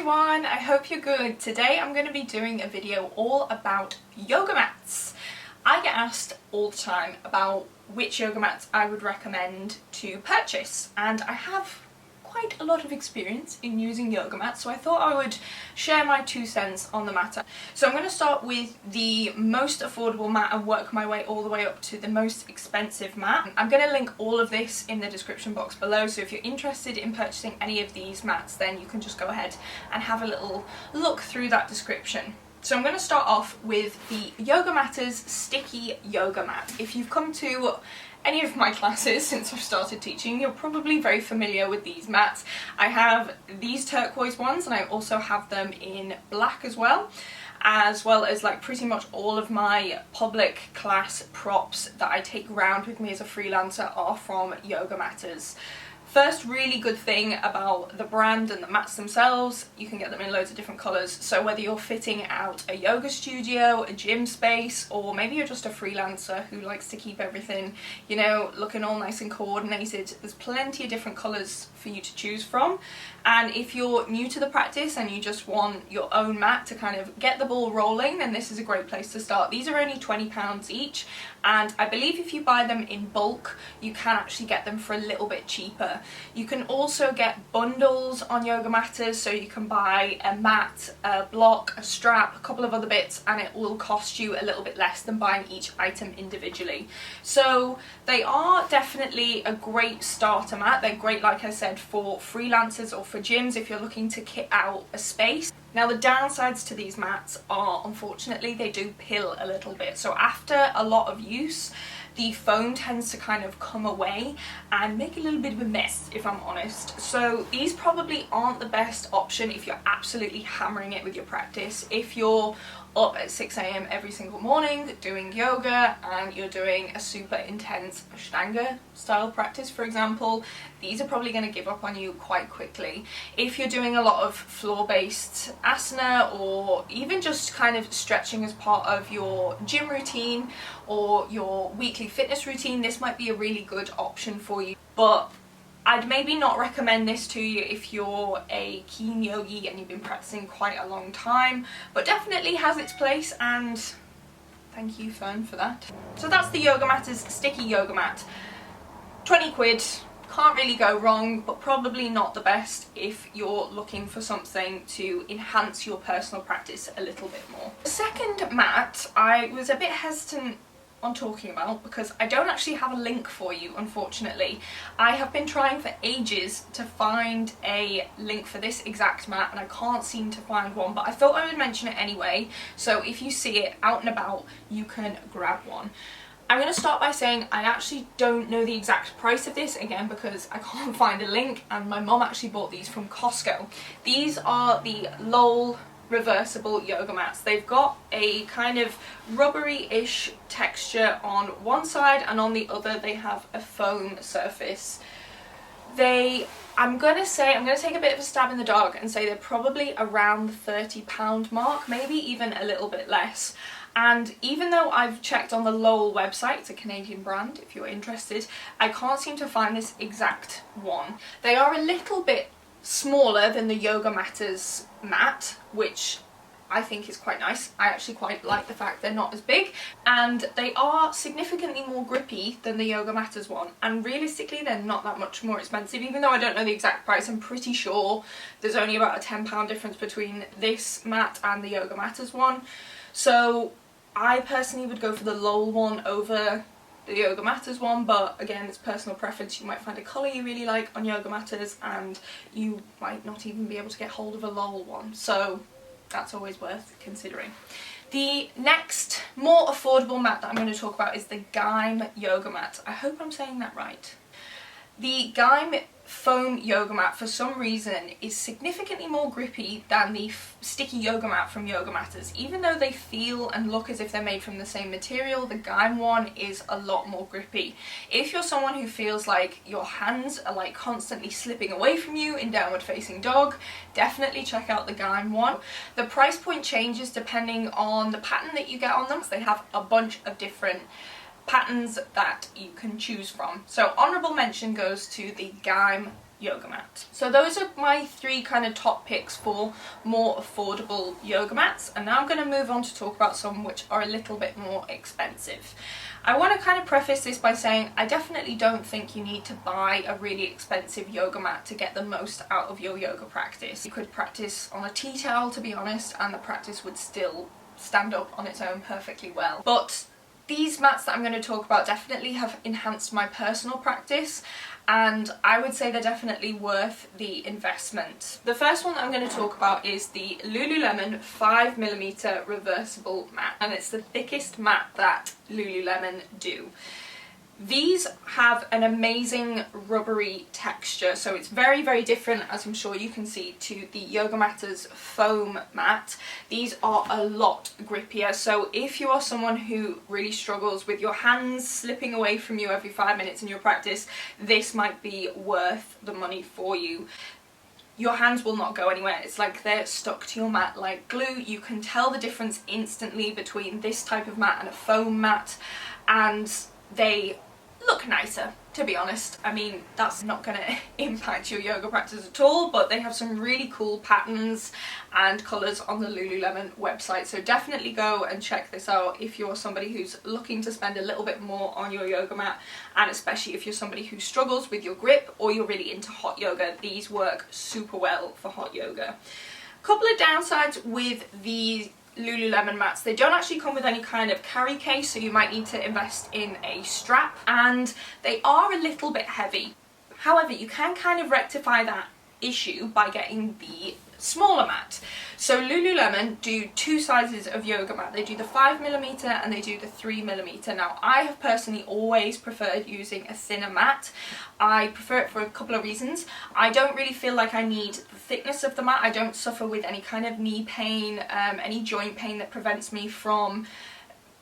everyone, I hope you're good. Today I'm going to be doing a video all about yoga mats. I get asked all the time about which yoga mats I would recommend to purchase, and I have quite a lot of experience in using yoga mats, so I thought I would share my 2 cents on the matter. So I'm going to start with the most affordable mat and work my way all the way up to the most expensive mat. I'm going to link all of this in the description box below, so if you're interested in purchasing any of these mats, then you can just go ahead and have a little look through that description. So I'm going to start off with the Yogamatters Sticky Yoga Mat. If you've come to any of my classes since I've started teaching, you're probably very familiar with these mats. I have these turquoise ones, and I also have them in black as well as like pretty much all of my public class props that I take around with me as a freelancer are from Yogamatters. First really good thing about the brand and the mats themselves, you can get them in loads of different colours, so whether you're fitting out a yoga studio, a gym space, or maybe you're just a freelancer who likes to keep everything, you know, looking all nice and coordinated, there's plenty of different colours for you to choose from. And if you're new to the practice and you just want your own mat to kind of get the ball rolling, then this is a great place to start. These are only £20 each, and I believe if you buy them in bulk you can actually get them for a little bit cheaper. You can also get bundles on Yogamatters, so you can buy a mat, a block, a strap, a couple of other bits, and it will cost you a little bit less than buying each item individually. So they are definitely a great starter mat. They're great, like I said, for freelancers or for gyms if you're looking to kit out a space. Now the downsides to these mats are, unfortunately, they do pill a little bit. So after a lot of use, the foam tends to kind of come away and make a little bit of a mess, if I'm honest. So these probably aren't the best option if you're absolutely hammering it with your practice. If you're up at 6 AM every single morning doing yoga and you're doing a super intense Ashtanga style practice, for example, these are probably going to give up on you quite quickly. If you're doing a lot of floor-based asana, or even just kind of stretching as part of your gym routine or your weekly fitness routine, this might be a really good option for you. But I'd maybe not recommend this to you if you're a keen yogi and you've been practicing quite a long time, but definitely has its place, and thank you Fern for that. So that's the Yogamatters Sticky Yoga Mat. 20 quid, can't really go wrong, but probably not the best if you're looking for something to enhance your personal practice a little bit more. The second mat I was a bit hesitant on talking about because I don't actually have a link for you, unfortunately. I have been trying for ages to find a link for this exact mat and I can't seem to find one, but I thought I would mention it anyway, so if you see it out and about you can grab one. I'm going to start by saying I actually don't know the exact price of this, again because I can't find a link, and my mum actually bought these from Costco. These are the Lole Reversible Yoga Mats. They've got a kind of rubbery-ish texture on one side, and on the other they have a foam surface. I'm gonna take a bit of a stab in the dark and say they're probably around the £30 mark, maybe even a little bit less. And even though I've checked on the Lole website, it's a Canadian brand if you're interested, I can't seem to find this exact one. They are a little bit smaller than the Yogamatters mat, which I think is quite nice. I actually quite like the fact they're not as big, and they are significantly more grippy than the Yogamatters one, and realistically they're not that much more expensive. Even though I don't know the exact price, I'm pretty sure there's only about a £10 difference between this mat and the Yogamatters one. So I personally would go for the Lole one over the Yogamatters one, but again it's personal preference. You might find a colour you really like on Yogamatters and you might not even be able to get hold of a Lole one, so that's always worth considering. The next more affordable mat that I'm going to talk about is the Gaim Yoga Mat. I hope I'm saying that right. The Gaim foam yoga mat for some reason is significantly more grippy than the sticky yoga mat from Yogamatters. Even though they feel and look as if they're made from the same material, the Gaim one is a lot more grippy. If you're someone who feels like your hands are like constantly slipping away from you in downward facing dog, definitely check out the Gaim one. The price point changes depending on the pattern that you get on them, so they have a bunch of different patterns that you can choose from. So honourable mention goes to the Gaim yoga mat. So those are my three kind of top picks for more affordable yoga mats, and now I'm going to move on to talk about some which are a little bit more expensive. I want to kind of preface this by saying I definitely don't think you need to buy a really expensive yoga mat to get the most out of your yoga practice. You could practice on a tea towel, to be honest, and the practice would still stand up on its own perfectly well. But these mats that I'm going to talk about definitely have enhanced my personal practice, and I would say they're definitely worth the investment. The first one that I'm going to talk about is the Lululemon 5mm reversible mat, and it's the thickest mat that Lululemon do. These have an amazing rubbery texture, so it's very, very different, as I'm sure you can see, to the Yogamatters foam mat. These are a lot grippier, so if you are someone who really struggles with your hands slipping away from you every 5 minutes in your practice, this might be worth the money for you. Your hands will not go anywhere. It's like they're stuck to your mat like glue. You can tell the difference instantly between this type of mat and a foam mat, and they look nicer, to be honest. I mean, that's not going to impact your yoga practice at all, but they have some really cool patterns and colours on the Lululemon website, so definitely go and check this out if you're somebody who's looking to spend a little bit more on your yoga mat, and especially if you're somebody who struggles with your grip or you're really into hot yoga. These work super well for hot yoga. Couple of downsides with these Lululemon mats: they don't actually come with any kind of carry case, so you might need to invest in a strap, and they are a little bit heavy. However, you can kind of rectify that issue by getting the smaller mat. So Lululemon do two sizes of yoga mat. They do the 5mm and they do the 3mm. Now, I have personally always preferred using a thinner mat. I prefer it for a couple of reasons. I don't really feel like I need the thickness of the mat. I don't suffer with any kind of knee pain, any joint pain that prevents me from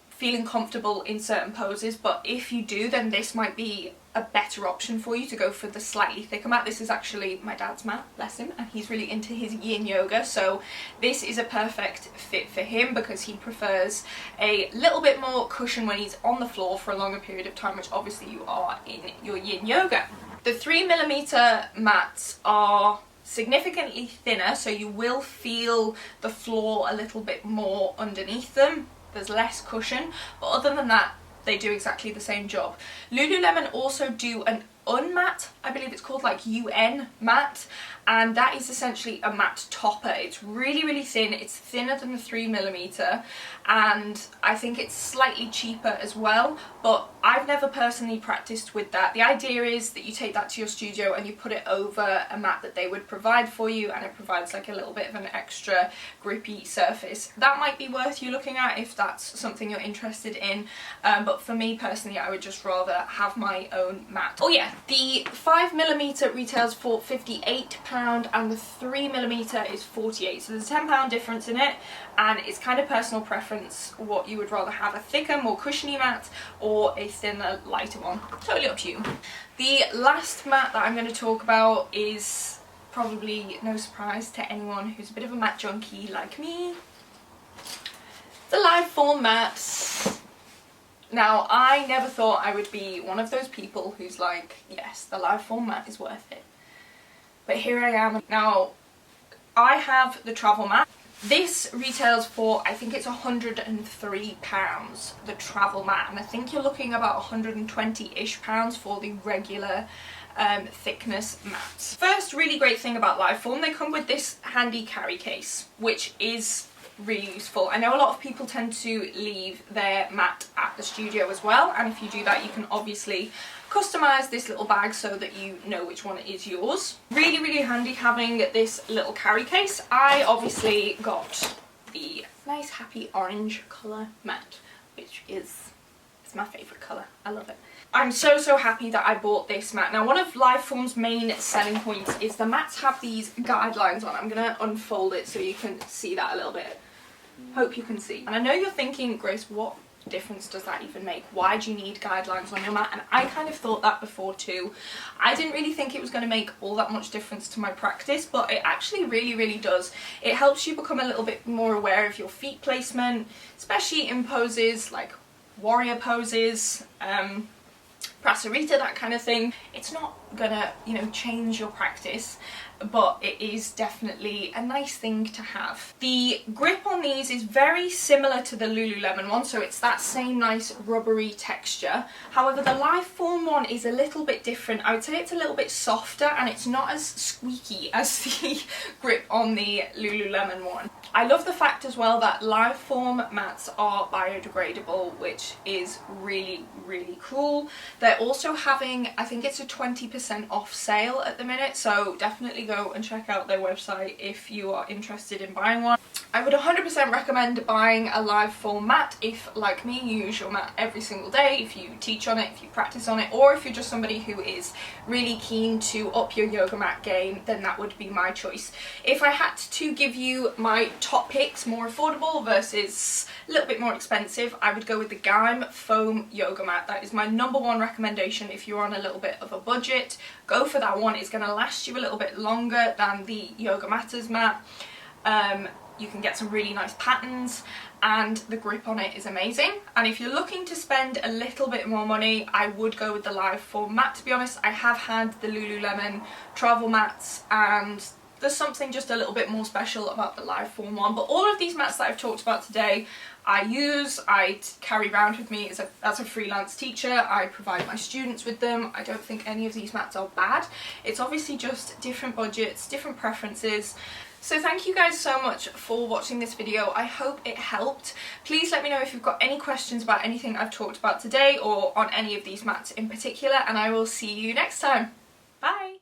feeling comfortable in certain poses, but if you do, then this might be a better option for you to go for the slightly thicker mat. This is actually my dad's mat, bless him, and he's really into his yin yoga, so this is a perfect fit for him because he prefers a little bit more cushion when he's on the floor for a longer period of time, which obviously you are in your yin yoga. The 3mm mats are significantly thinner, so you will feel the floor a little bit more underneath them. There's less cushion, but other than that, they do exactly the same job. Lululemon also do an unmat, I believe it's called like UN mat, and that is essentially a mat topper. It's really, really thin. It's thinner than the 3mm, and I think it's slightly cheaper as well, but I've never personally practiced with that. The idea is that you take that to your studio and you put it over a mat that they would provide for you, and it provides like a little bit of an extra grippy surface. That might be worth you looking at if that's something you're interested in, but for me personally, I would just rather have my own mat. Oh yeah, the 5mm retails for £58 and the 3mm is £48, so there's a £10 difference in it, and it's kind of personal preference what you would rather have: a thicker, more cushiony mat or a thinner, lighter one. Totally up to you. The last mat that I'm going to talk about is probably no surprise to anyone who's a bit of a mat junkie like me. The Liveform mats. Now, I never thought I would be one of those people who's like, yes, the Liveform mat is worth it. But here I am. Now, I have the travel mat. This retails for, I think it's £103, the travel mat, and I think you're looking about £120-ish for the regular thickness mats. First really great thing about Liveform, they come with this handy carry case, which is really useful. I know a lot of people tend to leave their mat at the studio as well, and if you do that, you can obviously customize this little bag so that you know which one is yours. Really, really handy having this little carry case. I obviously got the nice happy orange colour mat, which is my favourite colour. I love it. I'm so happy that I bought this mat. Now, one of Liveform's main selling points is the mats have these guidelines on. I'm going to unfold it so you can see that a little bit. Hope you can see. And I know you're thinking, Grace, what difference does that even make? Why do you need guidelines on your mat? And I kind of thought that before too. I didn't really think it was going to make all that much difference to my practice, but it actually really does. It helps you become a little bit more aware of your feet placement, especially in poses like warrior poses. Prasarita, that kind of thing. It's not gonna, you know, change your practice, but it is definitely a nice thing to have. The grip on these is very similar to the Lululemon one, so it's that same nice rubbery texture. However, the Liveform one is a little bit different. I would say it's a little bit softer and it's not as squeaky as the grip on the Lululemon one. I love the fact as well that Liveform mats are biodegradable, which is really, really cool. They're also having, I think it's a 20% off sale at the minute, so definitely go and check out their website if you are interested in buying one. I would 100% recommend buying a Liveform mat if, like me, you use your mat every single day, if you teach on it, if you practice on it, or if you're just somebody who is really keen to up your yoga mat game, then that would be my choice. If I had to give you my top picks, more affordable versus a little bit more expensive, I would go with the Gaim foam yoga mat. That is my #1 recommendation if you're on a little bit of a budget. Go for that one. It's going to last you a little bit longer than the Yogamatters mat. You can get some really nice patterns and the grip on it is amazing. And if you're looking to spend a little bit more money, I would go with the Liveform mat, to be honest. I have had the Lululemon travel mats and there's something just a little bit more special about the Liveform one. But all of these mats that I've talked about today, I carry around with me as a freelance teacher. I provide my students with them. I don't think any of these mats are bad. It's obviously just different budgets, different preferences. So thank you guys so much for watching this video. I hope it helped. Please let me know if you've got any questions about anything I've talked about today or on any of these mats in particular, and I will see you next time. Bye!